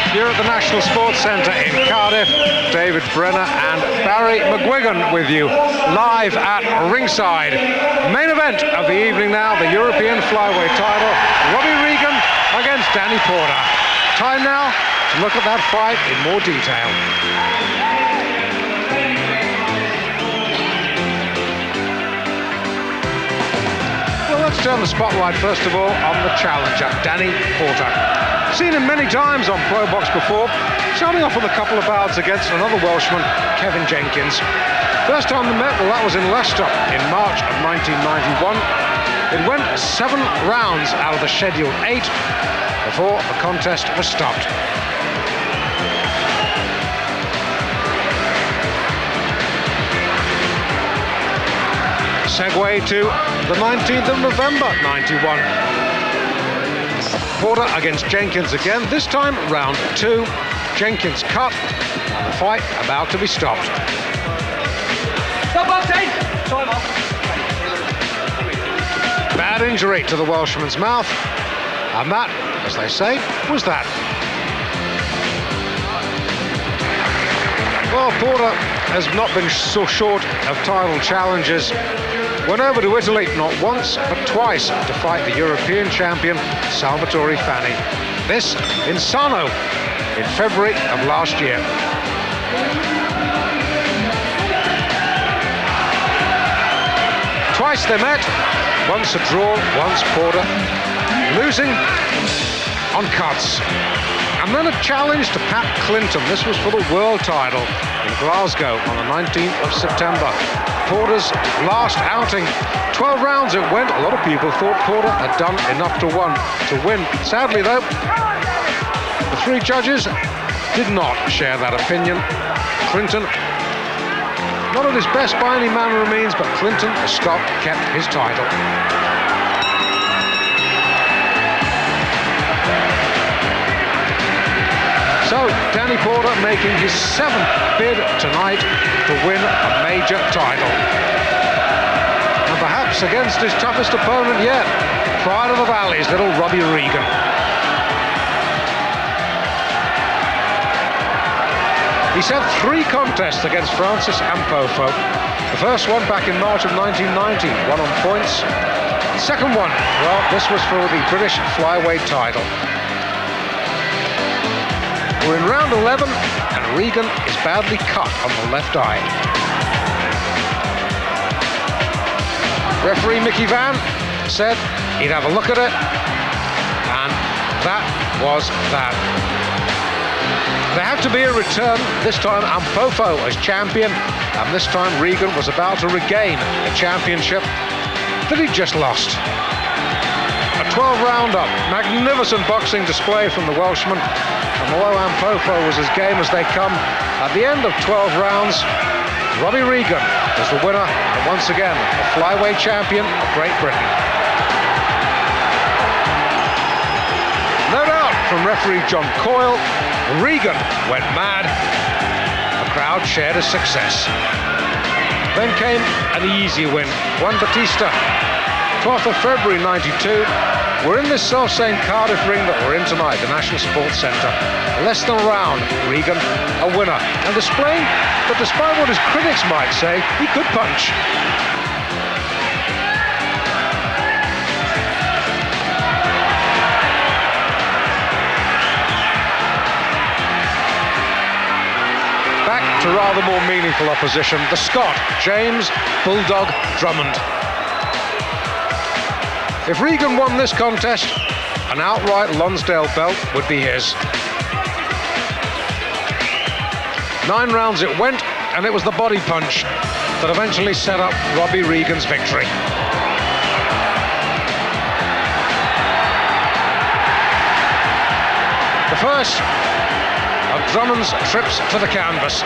Here at the National Sports Centre in Cardiff, David Brenner and Barry McGuigan with you, live at ringside. Main event of the evening now, the European Flyweight title, Robbie Regan against Danny Porter. Time now to look at that fight in more detail. Well, let's turn the spotlight first of all on the challenger, Danny Porter. Seen him many times on Pro Box before, starting off with a couple of bouts against another Welshman, Kevin Jenkins. First time they met, well, that was in Leicester in March of 1991. It went 7 rounds out of the scheduled 8 before the contest was stopped. Segue to the 19th of November 91. Porter against Jenkins again, this time round 2. Jenkins cut, and the fight about to be stopped. Bad injury to the Welshman's mouth, and that, as they say, was that. Well, Porter has not been so short of title challenges. Went over to Italy not once, but twice to fight the European champion, Salvatore Fanni. This in Sano in February of last year. Twice they met, once a draw, once Porter losing on cuts. And then a challenge to Pat Clinton. This was for the world title in Glasgow on the 19th of September. Porter's last outing. 12 rounds it went. A lot of people thought Porter had done enough to win. Sadly though, the 3 judges did not share that opinion. Clinton, not at his best by any manner of means, but Clinton, the Scot, kept his title. So, Danny Porter making his 7th bid tonight to win a major title. And perhaps against his toughest opponent yet, Pride of the Valley's little Robbie Regan. He's had 3 contests against Francis Ampofo. The first one back in March of 1990, won on points. The second one, well, this was for the British Flyweight title. We're in round 11, and Regan is badly cut on the left eye. Referee Mickey Van said he'd have a look at it, and that was that. There had to be a return, this time Ampofo as champion, and this time Regan was about to regain the championship that he'd just lost. A 12 round-up, magnificent boxing display from the Welshman. And although Ampofo was as game as they come, at the end of 12 rounds, Robbie Regan is the winner, and once again, the flyweight champion of Great Britain. No doubt from referee John Coyle, Regan went mad. The crowd shared his success. Then came an easy win. Juan Batista, 12th of February 92. We're in this self-same Cardiff ring that we're in tonight, the National Sports Centre. Less than a round, Regan a winner, and displaying that despite what his critics might say, he could punch. Back to rather more meaningful opposition, the Scot, James Bulldog Drummond. If Regan won this contest, an outright Lonsdale belt would be his. 9 rounds it went, and it was the body punch that eventually set up Robbie Regan's victory. The first of Drummond's trips to the canvas.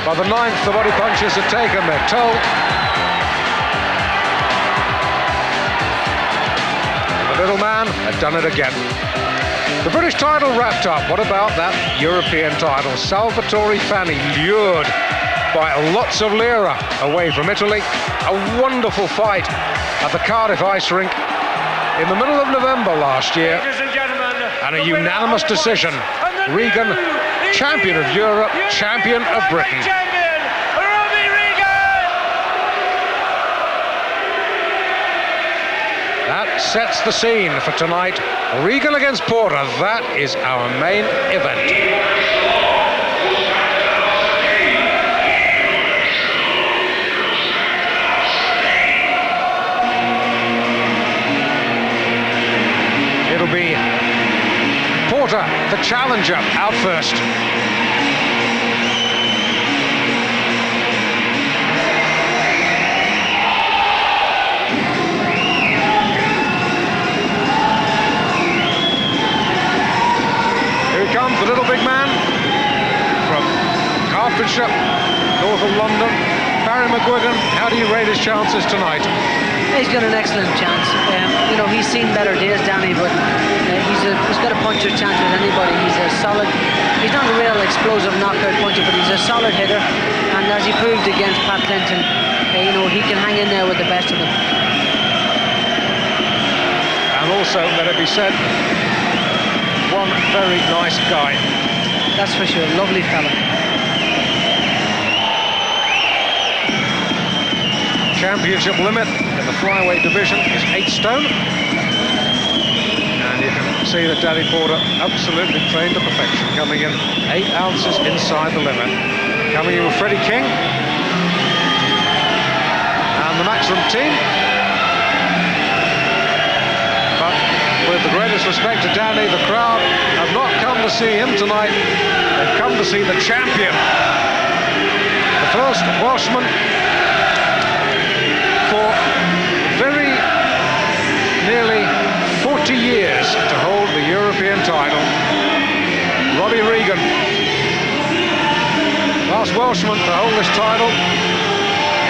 By the 9th, the body punches had taken their toll. The little man had done it again. The British title wrapped up. What about that European title? Salvatore Fanni lured by lots of lira away from Italy. A wonderful fight at the Cardiff ice rink. in the middle of November last year, and a unanimous decision. Regan, champion of Europe, champion of Britain. Robbie Regan! That sets the scene for tonight. Regan against Porter, that is our main event. It'll be Porter, the challenger, out first. Here he comes, the little big man from Hertfordshire, north of London. Barry McGuigan, how do you rate his chances tonight? He's got an excellent chance. You know, he's seen better days, Danny, but he's got a puncher's chance with anybody. He's a solid, he's not a real explosive knockout puncher, but he's a solid hitter. And as he proved against Pat Clinton, you know, he can hang in there with the best of them. And also, let it be said, one very nice guy. That's for sure, lovely fella. Championship limit in the flyweight division is 8 stone. And you can see that Danny Porter absolutely trained to perfection, coming in 8 ounces inside the limit. Coming in with Freddie King and the Maximum team. But with the greatest respect to Danny, the crowd have not come to see him tonight. They've come to see the champion. The first Welshman for very nearly 40 years to hold the European title. Robbie Regan, last Welshman to hold this title.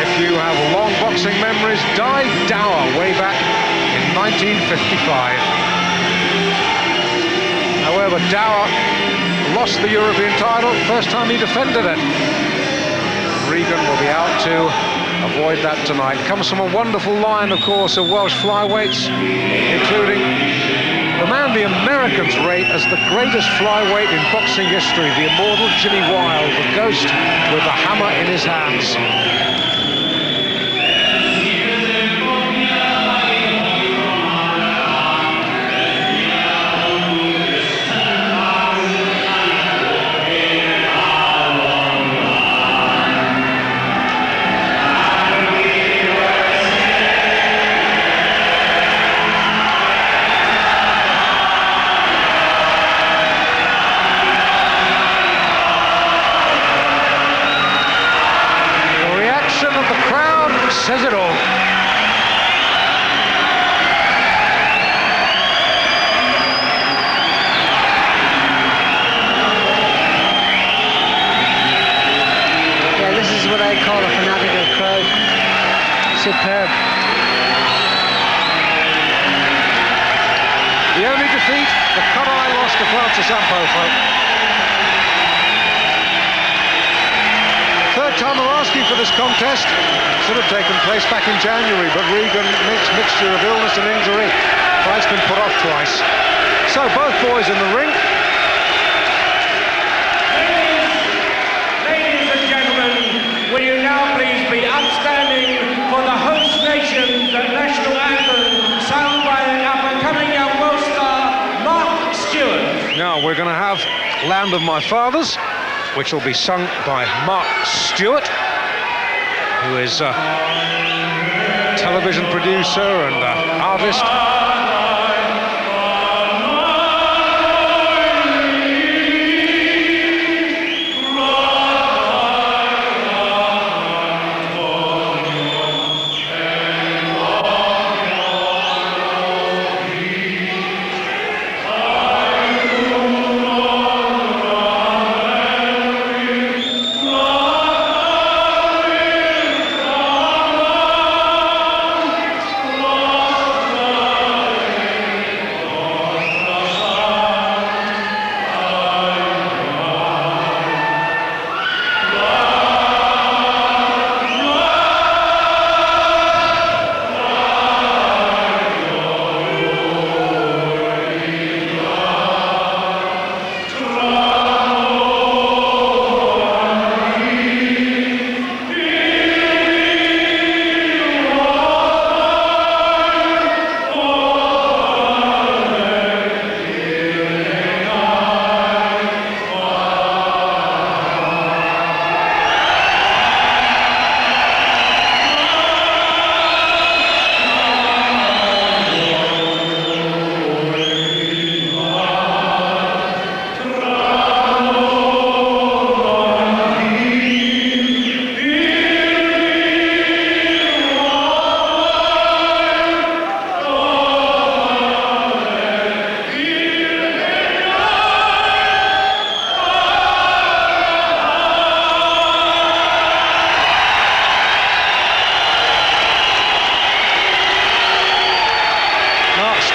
If you have long boxing memories, Di Dower way back in 1955. However, Dower lost the European title first time he defended it. Regan will be out to avoid that tonight. Comes from a wonderful line, of course, of Welsh flyweights, including the man the Americans rate as the greatest flyweight in boxing history, the immortal Jimmy Wilde, the ghost with the hammer in his hands. Says it all. Yeah, this is what I call a fanatical crowd. Superb. The only defeat, the cut-eye loss to Francis Ampofo. Third time we're asking for this contest. Should have taken place back in January, but Regan, mixture of illness and injury, fight's been put off twice. So both boys in the ring. Ladies and gentlemen, will you now please be upstanding for the host nation's national anthem, sung by the up-and-coming young Welsh star, Mark Stewart. Now we're going to have Land of My Fathers, which will be sung by Mark Stewart, who is a television producer and artist.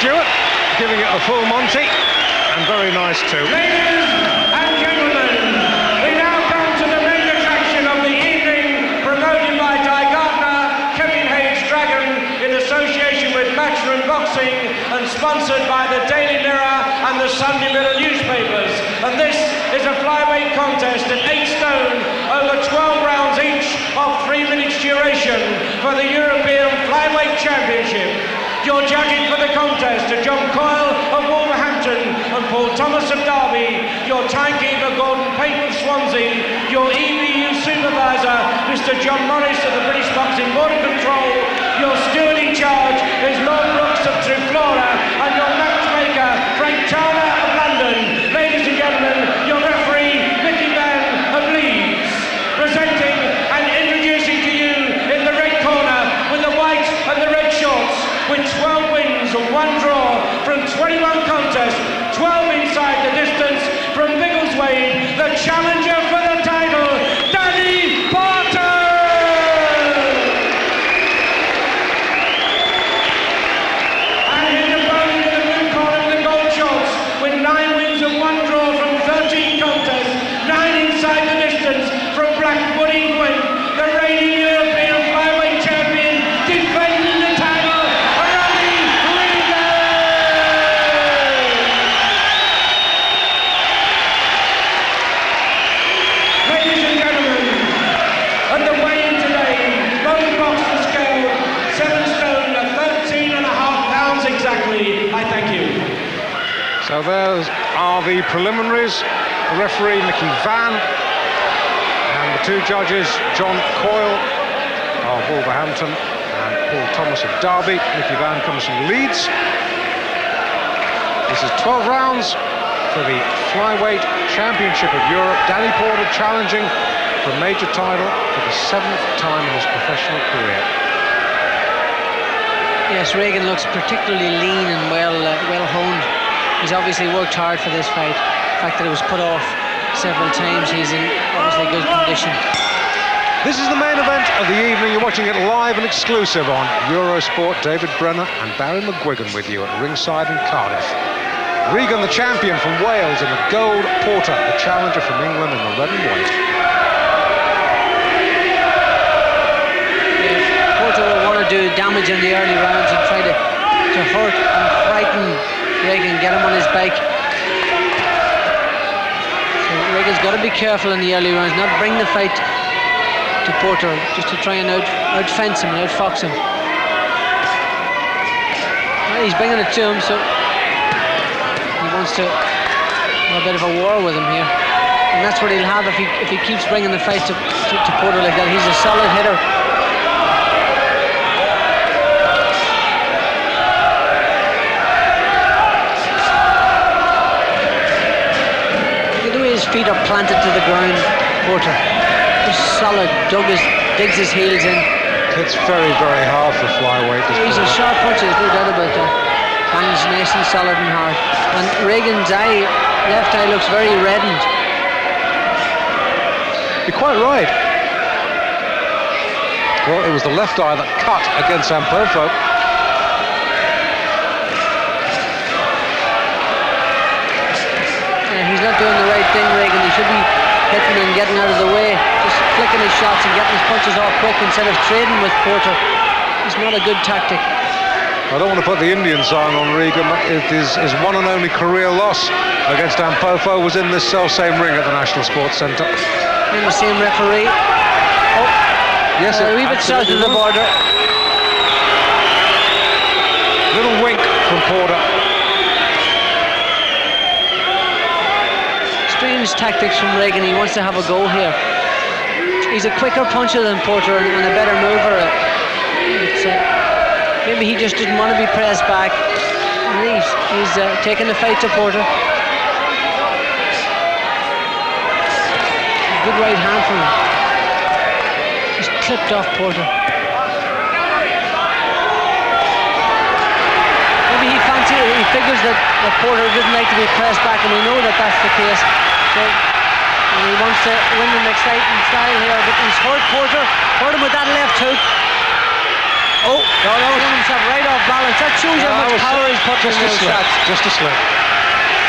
Stewart, giving it a full Monty, and very nice too. Ladies and gentlemen, we now come to the main attraction of the evening, promoted by Di Gardner, Kevin Hayes Dragon, in association with Matchroom Boxing, and sponsored by the Daily Mirror and the Sunday Mirror newspapers. And this is a flyweight contest at 8 stone, over 12 rounds each of 3 minutes duration for the European Flyweight Championship. Your judging for the contest are John Coyle of Wolverhampton and Paul Thomas of Derby, your timekeeper Gordon Payton of Swansea, your EBU supervisor Mr John Morris of the British Boxing Board of Control, your steward in charge is Lord Brooks of Triflora, and your matchmaker Frank Turner of London. Ladies and gentlemen, your referee Mickey Van of Leeds. Presenting and introducing to you in the red corner with the white and the red shorts, with 12 wins and 1 draw from 21 contests, 12 inside the distance from Biggleswade, the challenger for the title, Danny Porter! And his opponent in the blue corner with the gold shorts, with 9 wins and 1 draw from 13 contests, 9 inside the distance from Blackwood, England, the reigning European flyweight champion, defending the title, Robbie Regan! Ladies and gentlemen, at the weigh-in today, both boxers scaled 7 stone at 13.5 pounds exactly. I thank you. So there are the preliminaries. The referee, Mickey Van, and the 2 judges, John Coyle of Wolverhampton and Paul Thomas of Derby. Mickey Van comes from Leeds. This is 12 rounds for the Flyweight Championship of Europe. Danny Porter challenging for a major title for the 7th time in his professional career. Yes, Regan looks particularly lean and well honed. He's obviously worked hard for this fight. The fact that it was put off several times, he's in obviously good condition. This is the main event of the evening. You're watching it live and exclusive on Eurosport. David Brenner and Barry McGuigan with you at ringside in Cardiff. Regan, the champion from Wales, in the gold. Porter, the challenger from England, in the red and white. Porter will want to do damage in the early rounds and try to hurt and frighten Regan, get him on his back. So Regan's got to be careful in the early rounds, not bring the fight to Porter, just to try and out-fence him and out-fox him. Well, he's bringing it to him, so he wants to have a bit of a war with him here. And that's what he'll have if he keeps bringing the fight to Porter like that. He's a solid hitter. His feet are planted to the ground, Porter. Just solid, digs his heels in. It's very, very hard for flyweight. He's a sharp puncher, there's no doubt about that. Bangs nice and solid and hard. And Regan's left eye looks very reddened. You're quite right. Well, it was the left eye that cut against Ampofo. He's not doing the right thing, Regan. He should be hitting and getting out of the way, just flicking his shots and getting his punches off quick instead of trading with Porter. It's not a good tactic. I don't want to put the Indian sign on Regan. His one and only career loss against Ampofo was in this same ring at the National Sports Centre. And the same referee. Oh, yes, a wee bit south of the border. Little wink from Porter. Strange tactics from Regan. He wants to have a go here. He's a quicker puncher than Porter and a better mover. Maybe he just didn't want to be pressed back. He's taking the fight to Porter. Good right hand from him. Just clipped off Porter. Maybe he figures that Porter didn't like to be pressed back, and we know that that's the case. So, and he wants to win an exciting style here, but he's hurt Porter. Hurt him with that left hook. Oh, that was himself right off balance. That shows you how much power he's put in those shots. Just a slip.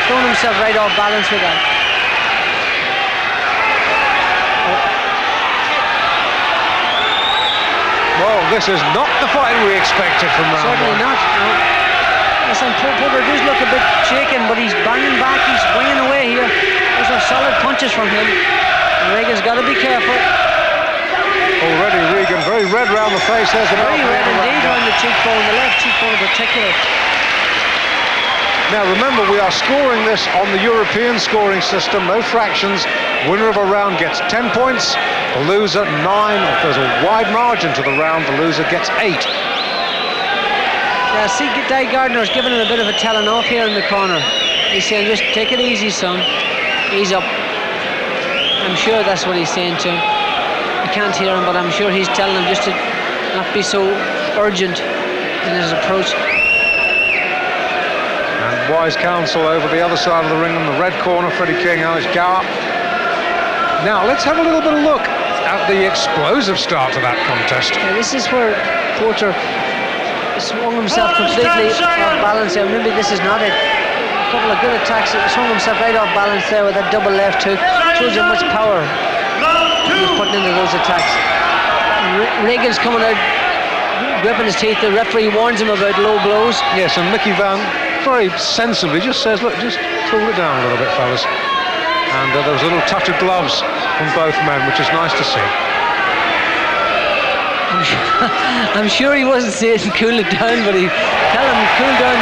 Thrown himself right off balance with that. Well, this is not the fight we expected from round Certainly one. not. No. Listen, Porter does look a bit shaken, but he's banging back. He's swinging away here. Those are solid punches from him. And Regan's got to be careful. Already Regan very red round the face. There's the very red indeed around the cheekbone, the left cheekbone in particular. Now remember, we are scoring this on the European scoring system, no fractions. Winner of a round gets 10 points, the loser 9. If there's a wide margin to the round, the loser gets 8. Yeah, see, Di Gardner's giving him a bit of a telling off here in the corner. He's saying, just take it easy, son. Ease up. I'm sure that's what he's saying to him. I can't hear him, but I'm sure he's telling him just to not be so urgent in his approach. And wise counsel over the other side of the ring in the red corner, Freddie King, Alex Gower. Now let's have a little bit of look at the explosive start to that contest. Yeah, this is where Porter swung himself completely off balance there. Maybe this is not it. A couple of good attacks. Swung himself right off balance there with that double left hook. Shows you how much power he's putting into those attacks. Regan's coming out gripping his teeth. The referee warns him about low blows. Yes, and Mickey Van very sensibly just says, look, just cool it down a little bit, fellas. And there was a little touch of gloves from both men, which is nice to see. I'm sure he wasn't saying cool it down, but he tell him cool down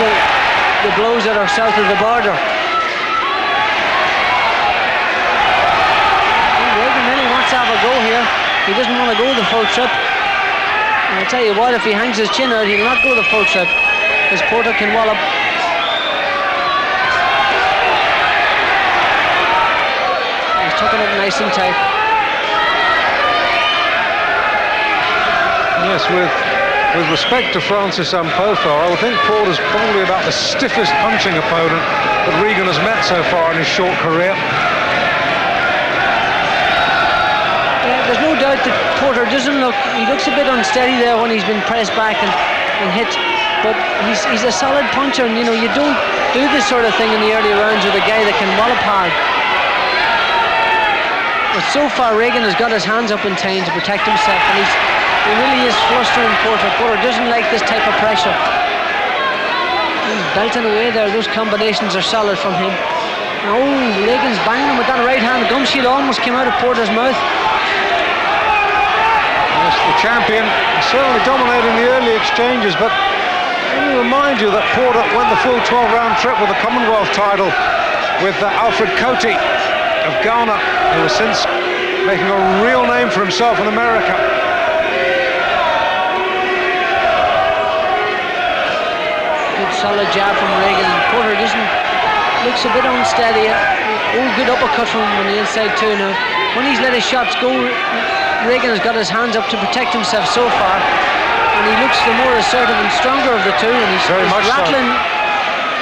the blows that are south of the border. Regan really wants to have a go here. He doesn't want to go the full trip. And I'll tell you what, if he hangs his chin out, he'll not go the full trip, because Porter can wallop. He's tucking it nice and tight. Yes, with respect to Francis Ampofo, I would think Porter's probably about the stiffest punching opponent that Regan has met so far in his short career. Yeah, there's no doubt that Porter doesn't look, he looks a bit unsteady there when he's been pressed back and hit, but he's a solid puncher, and you know, you don't do this sort of thing in the early rounds with a guy that can wallop hard. But so far Regan has got his hands up in time to protect himself, and he really is flustering Porter. Porter doesn't like this type of pressure. He's belting away there. Those combinations are solid from him. Oh, Regan's banging him with that right hand. Gum shield almost came out of Porter's mouth. Yes, the champion certainly dominating the early exchanges, but let me remind you that Porter went the full 12-round trip with the Commonwealth title with Alfred Cote of Ghana, who has since making a real name for himself in America. Solid jab from Regan, and Porter looks a bit unsteady. Oh, good uppercut from him on the inside too now. When he's let his shots go, Regan has got his hands up to protect himself so far, and he looks the more assertive and stronger of the two, and he's rattling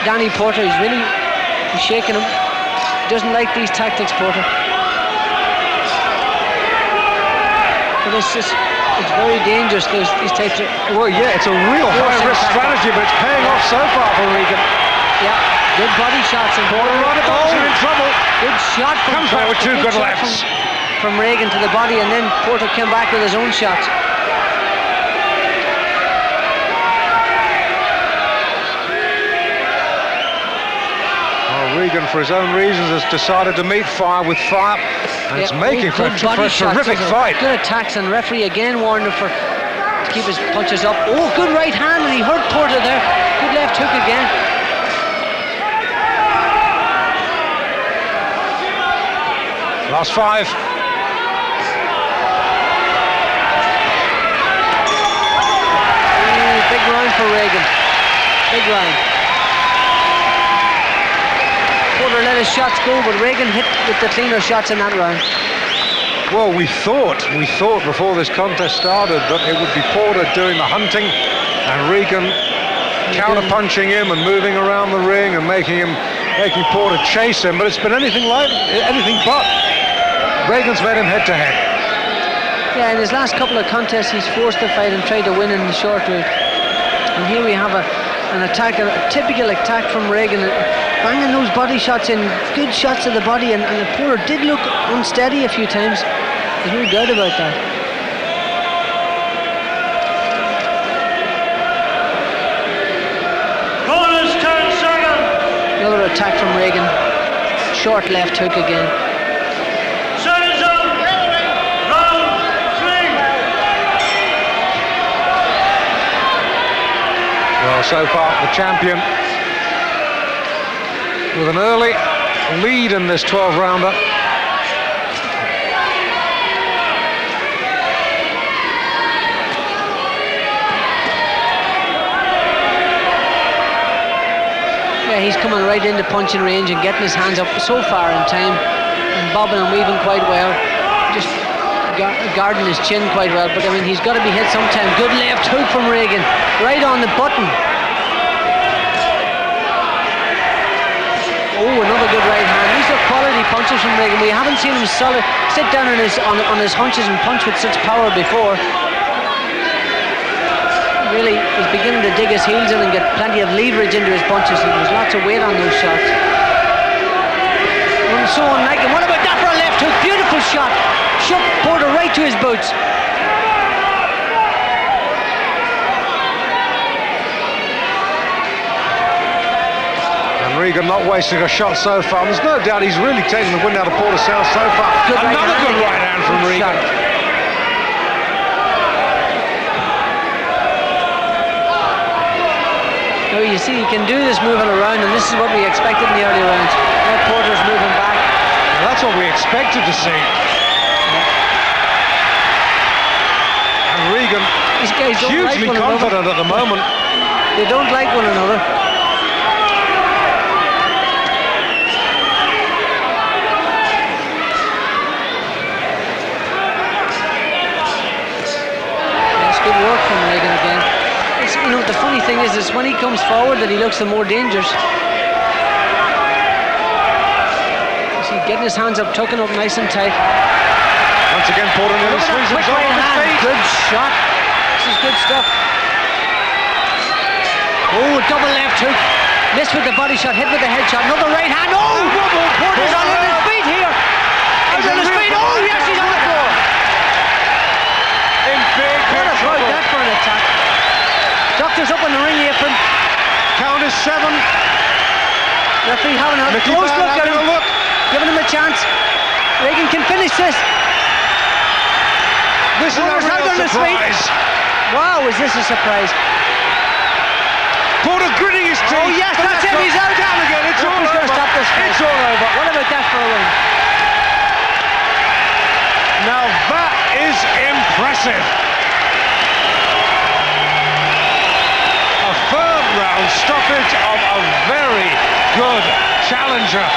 Danny Porter. He's shaking him. He doesn't like these tactics, Porter. But it's very dangerous, these types of... Well, yeah, it's a real high-risk strategy, but it's paying off so far for Regan. Yeah, good body shots. And Porter on it, in trouble. Good shot from Comes back with two good lefts. From Regan to the body, and then Porter came back with his own shots. Regan, for his own reasons, has decided to meet fire with fire, and it's making for a terrific fight. Good attacks, and referee again warned him to keep his punches up. Oh, good right hand, and he hurt Porter there. Good left hook again. Last 5. Big round for Regan. Big round. Porter let his shots go, but Regan hit with the cleaner shots in that round. Well, we thought before this contest started that it would be Porter doing the hunting and Regan counter-punching him and moving around the ring and making Porter chase him, but it's been anything but. Regan's met him head to head. Yeah, in his last couple of contests, he's forced the fight and tried to win in the short route. And here we have an attack, a typical attack from Regan, banging those body shots in, good shots of the body, and the Porter did look unsteady a few times. There's no doubt about that. Corners turn 7. Another attack from Regan. Short left hook again. Well, so far the champion with an early lead in this 12-rounder. Yeah, he's coming right into punching range and getting his hands up so far in time and bobbing and weaving quite well. Just guarding his chin quite well, but I mean, he's got to be hit sometime. Good left hook from Regan, right on the button. Oh, another good right hand. These are quality punches from Regan. We haven't seen him sit down on his hunches and punch with such power before. Really, he's beginning to dig his heels in and get plenty of leverage into his punches, and there's lots of weight on those shots. And so unlike him. What about that for a left hook? Beautiful shot. Shook Porter right to his boots. And Regan not wasting a shot so far. There's no doubt he's really taken the wind out of Porter's sails so far. Another good right hand from Regan. Now you see he can do this moving around, and this is what we expected in the early rounds. Now Porter's moving back. Well, that's what we expected to see. Regan, these guys don't hugely like confident at the moment. They don't like one another. That's good work from Regan again. It's, you know, the funny thing is when he comes forward that he looks the more dangerous. See, getting his hands up, tucking up nice and tight. Once again, Porter nearly swings himself on his feet. Good shot. This is good stuff. Oh, double left hook. Missed with the body shot, hit with the head shot. Another right hand. Oh, Porter's on his feet here. He's on his feet. Oh, yes, he's on the floor. In big trouble. What about that for an attack? Doctor's up on the ring apron. Count is 7. Referee having a close look at him. Giving him a chance. Regan can finish this. This is a real surprise. Wow, is this a surprise? Porter gritting his teeth. Oh yes, that's it, he's out. Down again, it's all over. Going to stop this fight. It's all over. What about that for a win? Now that is impressive. A third round stoppage of a very good challenger.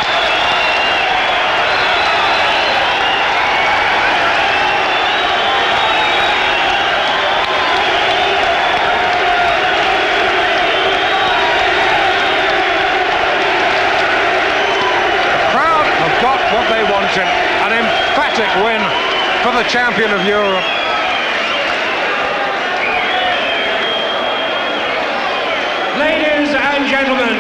What they wanted, an emphatic win for the champion of Europe. Ladies and gentlemen,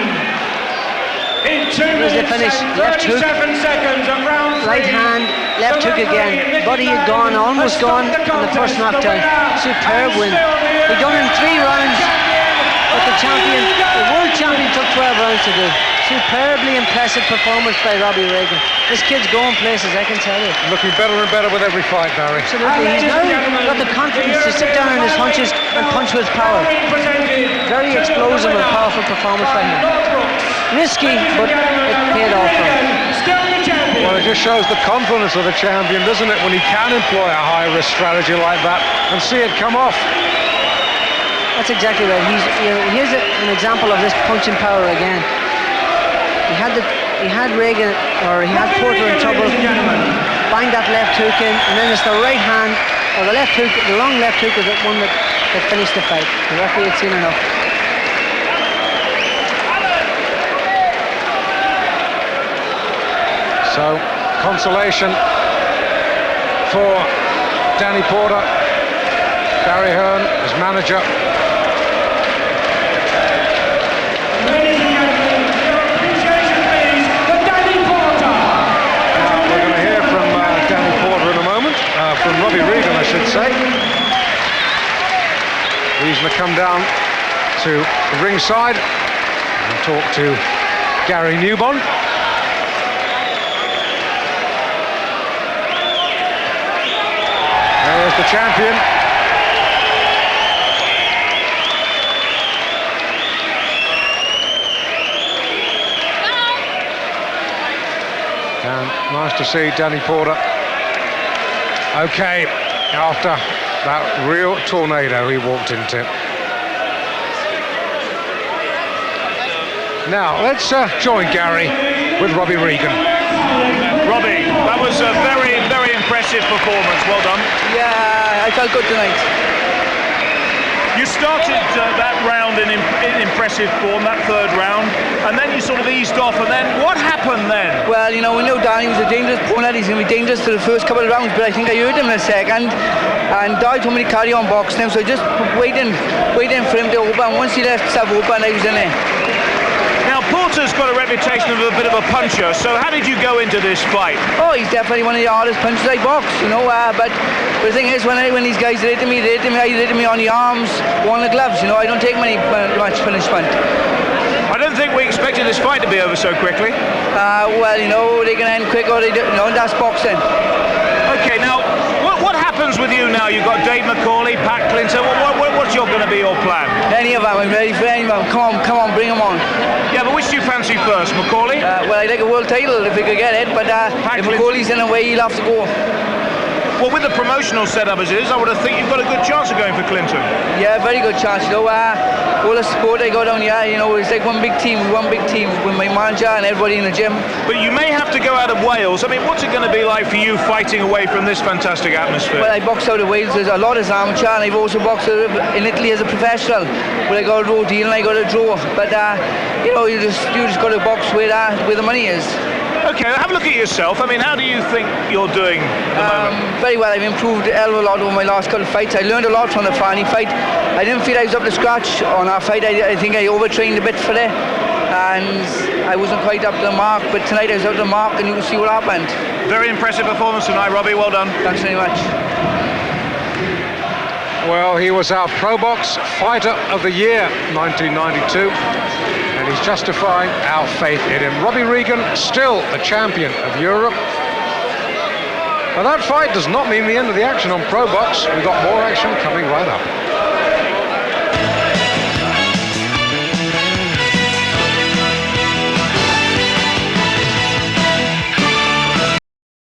in 2 minutes and 37 seconds of round 3, right hand, left hook again. Body had gone, almost gone on the first knockdown. Superb win. He done in 3 rounds, but the world champion took 12 rounds to do. Superbly impressive performance by Robbie Regan. This kid's going places, I can tell you. Looking better and better with every fight, Barry. Absolutely. He's now got the confidence to sit down on his hunches and punch with power. Very explosive and powerful performance by him. Risky, but it paid off for him. Well, it just shows the confidence of the champion, doesn't it, when he can employ a high-risk strategy like that and see it come off. That's exactly right. Here's an example of this punching power again. He had Regan, or he had Porter in trouble. Banged that left hook in, and then it's the right hand, or the left hook, the long left hook is the one that finished the fight. The referee had seen enough. So, consolation for Danny Porter, Gary Hearn, his manager. Ladies and gentlemen, your appreciation please for Danny Porter. Now we're going to hear from Danny Porter in a moment, from Robbie Regan, I should say. He's going to come down to the ringside and talk to Gary Newbon. There's the champion. And nice to see Danny Porter. Okay, after that real tornado he walked into. Now, let's join Gary with Robbie Regan. Robbie, that was a very, very impressive performance. Well done. Yeah, I felt good tonight. You started that round in impressive form, that third round, and then you sort of eased off, and then what happened then? Well, you know, we knew Danny was a dangerous opponent. He's going to be dangerous for the first couple of rounds, but I think I heard him in a second, and Danny told me to carry on boxing him, so just waiting for him to open. Once he left himself open, I was in there. Now, Porter's got a reputation of a bit of a puncher, so how did you go into this fight? Oh, he's definitely one of the hardest punches I box, you know, but the thing is, when these guys hit me, they hit me on the arms or on the gloves, you know, I don't take much punishment. I don't think we expected this fight to be over so quickly. Well, you know, they can end quick or they don't, you know, that's boxing. Okay, now, what happens with you now? You've got Dave McCauley, Pat Clinton, what's going to be your plan? Any of them, I'm ready for any of them. Come on, bring them on. Yeah, but which do you fancy first, McCauley? Well, I'd like a world title if we could get it, but if McCauley's in a way, he'll have to go. Well, with the promotional setup as it is, I would have think you've got a good chance of going for Clinton. Yeah, very good chance. You know, all the support I got down here, you know, it's like one big team with my manager and everybody in the gym. But you may have to go out of Wales. I mean, what's it going to be like for you fighting away from this fantastic atmosphere? Well, I boxed out of Wales as a lot as amateur, and I've also boxed in Italy as a professional. But I got a raw deal and I got a draw. But you know, you just got to box where the money is. Okay, have a look at yourself. I mean, how do you think you're doing at the moment? Very well. I've improved a hell of a lot over my last couple of fights. I learned a lot from the Farney fight. I didn't feel I was up to scratch on our fight. I think I overtrained a bit for it, and I wasn't quite up to the mark. But tonight I was up to the mark, and you can see what happened. Very impressive performance tonight, Robbie. Well done. Thanks very much. Well, he was our Pro Box Fighter of the Year, 1992. And he's justifying our faith in him. Robbie Regan, still a champion of Europe. But that fight does not mean the end of the action on Pro Box. We've got more action coming right up.